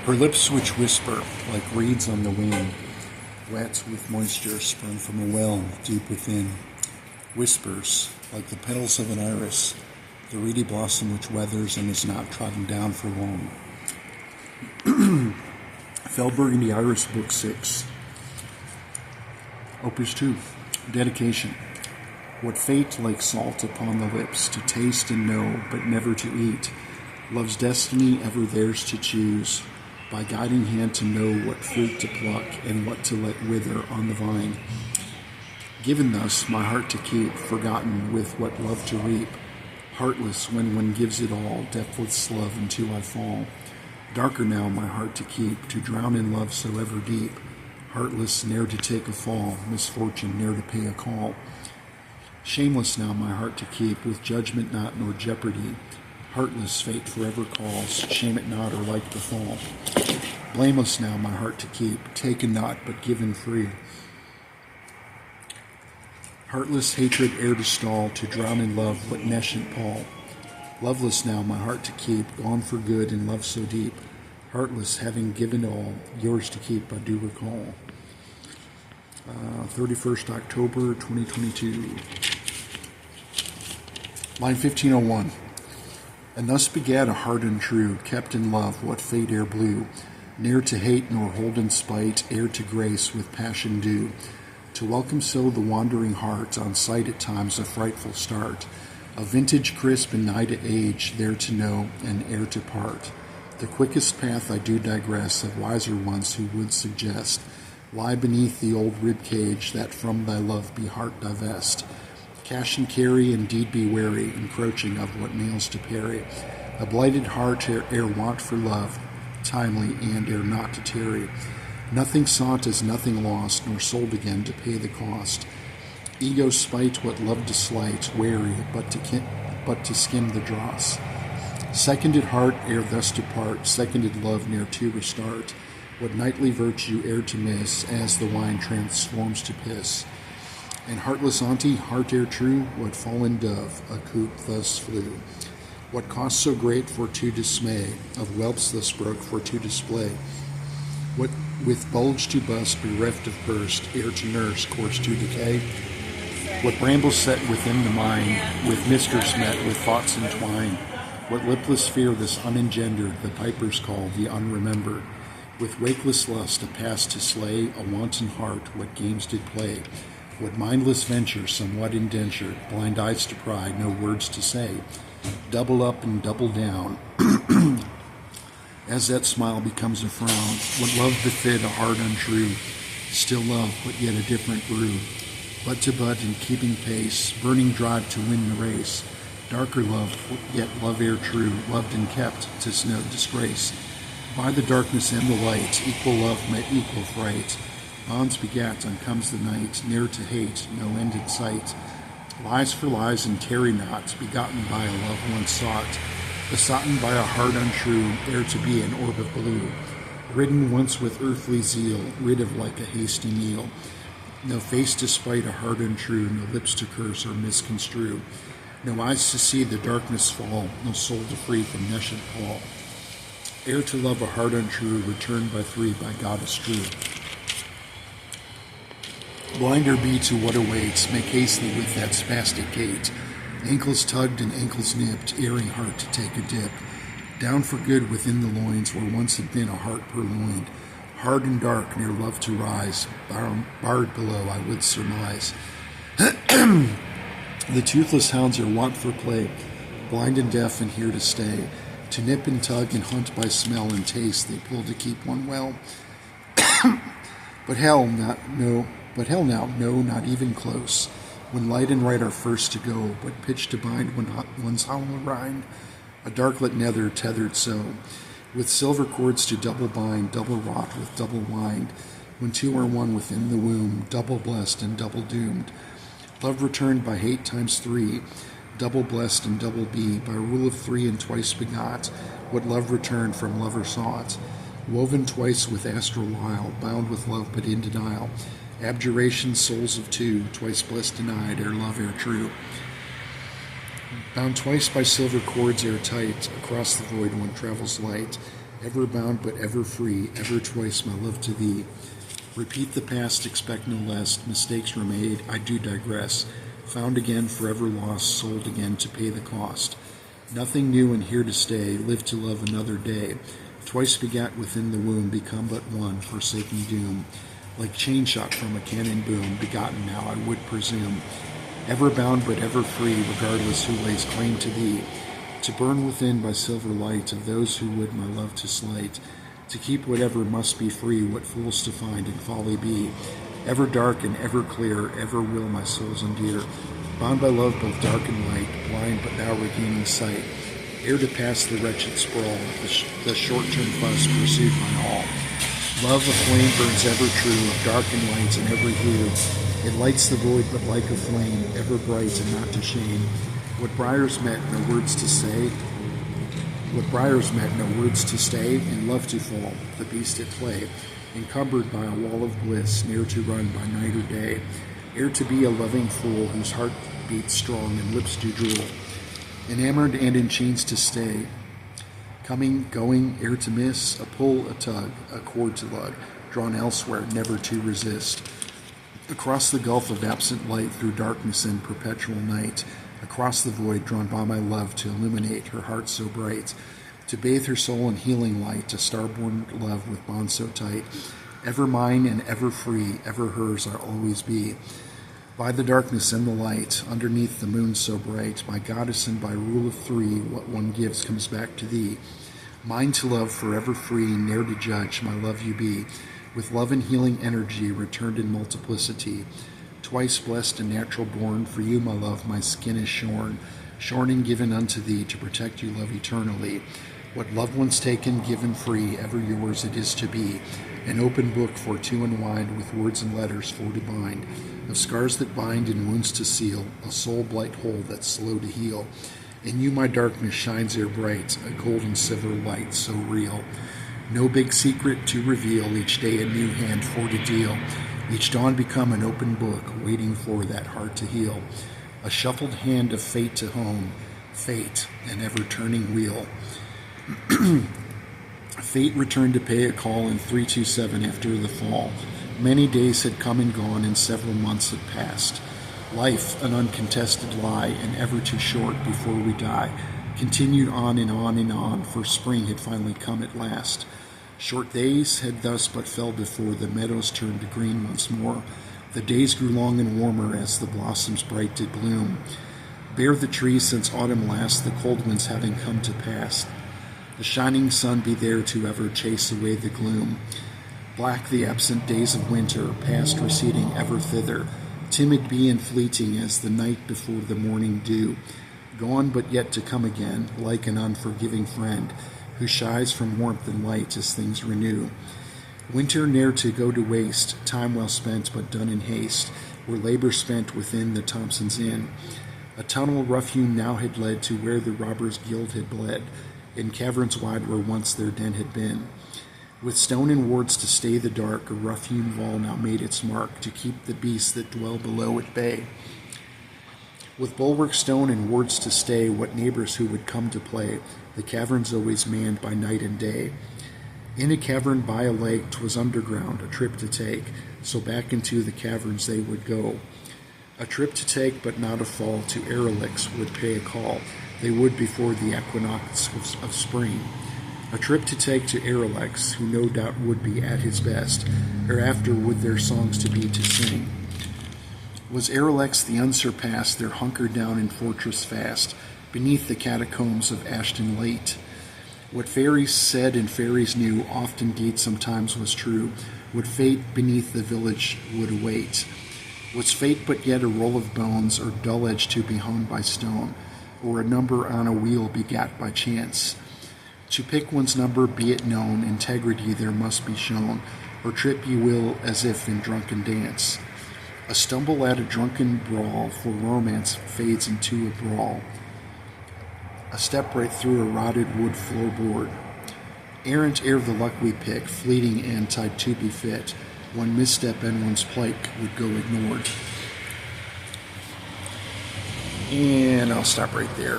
Her lips which whisper like reeds on the wind, wet with moisture sprung from a well deep within, whispers like the petals of an iris, the reedy blossom which weathers and is not trodden down for long. Feldberg Iris, Book 6, Opus 2, Dedication. What fate like salt upon the lips, to taste and know, but never to eat, love's destiny ever theirs to choose, by guiding hand to know what fruit to pluck and what to let wither on the vine. Given thus my heart to keep, forgotten with what love to reap, heartless when one gives it all, depthless love until I fall. Darker now my heart to keep, to drown in love so ever deep, heartless ne'er to take a fall, misfortune ne'er to pay a call. Shameless now my heart to keep, with judgment not nor jeopardy, heartless fate forever calls, shame it not or like befall. Blameless now my heart to keep, taken not but given free. Heartless hatred ere to stall, to drown in love what nescient pall. Loveless now my heart to keep, gone for good in love so deep, heartless having given all, yours to keep I do recall. 31st October 2022. Line 1501. And thus begat a heart untrue, kept in love what fate e'er blew, ne'er to hate nor hold in spite, ere to grace with passion due, to welcome so the wandering heart, on sight at times a frightful start, a vintage crisp and nigh to age, there to know and ere to part. The quickest path I do digress, of wiser ones who would suggest, lie beneath the old rib cage, that from thy love be heart divest. Cash and carry, indeed be wary, encroaching of what nails to parry. A blighted heart ere want for love, timely and ere not to tarry. Nothing sought is nothing lost, nor sold again to pay the cost. Ego spite what love to slight, wary but to skim the dross. Seconded heart ere thus to part, seconded love ne'er to restart. What knightly virtue ere to miss, as the wine transforms to piss. And heartless auntie, heart ere true, what fallen dove, a coop thus flew. What cost so great for to dismay, of whelps thus broke for to display. What with bulge to bust, bereft of burst, ere to nurse, course to decay. What brambles set within the mind, with misters met, with thoughts entwined. What lipless fear this unengendered, the pipers call the unremembered. With wakeless lust, a past to slay, a wanton heart, what games did play. What mindless venture, somewhat indentured, blind eyes to pride, no words to say. Double up and double down, as that smile becomes a frown. What love befit a heart untrue, still love, but yet a different brew. But to bud in keeping pace, burning drive to win the race. Darker love, yet love ere true, loved and kept, 'tis no disgrace. By the darkness and the light, equal love met equal fright. Bonds begat, on comes the night, ne'er to hate, no end in sight. Lies for lies and tarry not, begotten by a love once sought, besotten by a heart untrue, ere to be an orb of blue. Ridden once with earthly zeal, rid of like a hasty meal. No face to spite a heart untrue, no lips to curse or misconstrue. No eyes to see the darkness fall, no soul to free from nescient pall. Ere to love a heart untrue, returned by three by goddess true. Blinder be to what awaits, make hastily with that spastic gait. Ankles tugged and ankles nipped, erring heart to take a dip. Down for good within the loins, where once had been a heart purloined. Hard and dark, near love to rise, barred below I would surmise. The toothless hounds are wont for play, blind and deaf and here to stay. To nip and tug and hunt by smell and taste, they pull to keep one well. But hell now, no, not even close. When light and right are first to go, but pitch to bind when one's hollow rind. A darklet nether tethered so, with silver cords to double bind, double wrought with double wind. When two are one within the womb, double blessed and double doomed. Love returned by hate times three, double blessed and double be, by rule of three and twice begot, what love returned from lover sought. Woven twice with astral wile, bound with love but in denial. Abjuration souls of two, twice blessed denied, ere love ere true. Bound twice by silver cords airtight, across the void one travels light. ever bound but ever free, ever twice my love to thee. Repeat the past, expect no less, mistakes were made, I do digress, found again, forever lost, sold again to pay the cost. Nothing new and here to stay, live to love another day, twice begat within the womb, become but one, forsaking doom. Like chain shot from a cannon boom, begotten now I would presume, ever bound but ever free, regardless who lays claim to thee, to burn within by silver light of those who would my love to slight, to keep whatever must be free, what fools to find and folly be, ever dark and ever clear, ever will my souls endear, bound by love both dark and light, blind but now regaining sight, ere to pass the wretched sprawl, the short-term fuss pursued by all. Love a flame burns ever true, of dark and light in every hue. It lights the void, but like a flame, ever bright and not to shame. What briars met, no words to say. What briars met, no words to stay, and love to fall, the beast at play, encumbered by a wall of bliss, ne'er to run by night or day, ere to be a loving fool, whose heart beats strong and lips do drool, enamored and in chains to stay. Coming, going, ere to miss, a pull, a tug, a cord to lug, drawn elsewhere, never to resist. Across the gulf of absent light, through darkness and perpetual night, across the void, drawn by my love to illuminate her heart so bright, to bathe her soul in healing light, a star-born love with bonds so tight, ever mine and ever free, ever hers I'll always be. By the darkness and the light, underneath the moon so bright, my goddess, and by rule of three, what one gives comes back to thee. Mine to love, forever free, ne'er to judge, my love you be, with love and healing energy, returned in multiplicity. Twice blessed and natural born, for you, my love, my skin is shorn and given unto thee, to protect you, love eternally. What loved ones taken, given free, ever yours it is to be, an open book for to unwind, with words and letters for to bind, of scars that bind and wounds to seal, a soul blight hole that's slow to heal. In you my darkness shines ere bright, a gold and silver light so real. No big secret to reveal, each day a new hand for to deal, each dawn become an open book, waiting for that heart to heal. A shuffled hand of fate to hone, fate, an ever-turning wheel. Fate returned to pay a call in 327 after the fall. Many days had come and gone, and several months had passed. Life, an uncontested lie, and ever too short before we die, continued on and on and on, for spring had finally come at last. Short days had thus but fell before the meadows turned to green once more. The days grew long and warmer as the blossoms bright did bloom. Bare the trees since autumn last, the cold winds having come to pass. The shining sun be there to ever chase away the gloom. Black the absent days of winter, past receding ever thither, timid be and fleeting as the night before the morning dew, gone but yet to come again, like an unforgiving friend, who shies from warmth and light as things renew. Winter ne'er to go to waste, time well spent but done in haste, where labor spent within the Thompson's Inn. A tunnel rough-hewn now had led to where the robbers' guild had bled, in caverns wide where once their den had been. With stone and wards to stay the dark, a rough-hewn wall now made its mark, to keep the beasts that dwell below at bay. With bulwark stone and wards to stay what neighbors who would come to play, the caverns always manned by night and day. In a cavern by a lake 'twas underground, a trip to take, so back into the caverns they would go. A trip to take, but not a fall, to Erelix would pay a call, they would before the equinox of spring. A trip to take to Erelix, who no doubt would be at his best, hereafter would their songs to be to sing. Was Erelix the unsurpassed, there hunkered down in fortress fast, beneath the catacombs of Ashton late? What fairies said and fairies knew, oft indeed sometimes was true, what fate beneath the village would await. Was fate but yet a roll of bones, or dull edge to be honed by stone, or a number on a wheel begat by chance? To pick one's number, be it known, integrity there must be shown, or trip ye will as if in drunken dance. A stumble at a drunken brawl, for romance fades into a brawl. A step right through a rotted wood floorboard. Errant ere the luck we pick, fleeting and tied to be fit, one misstep and one's plight would go ignored. And I'll stop right there.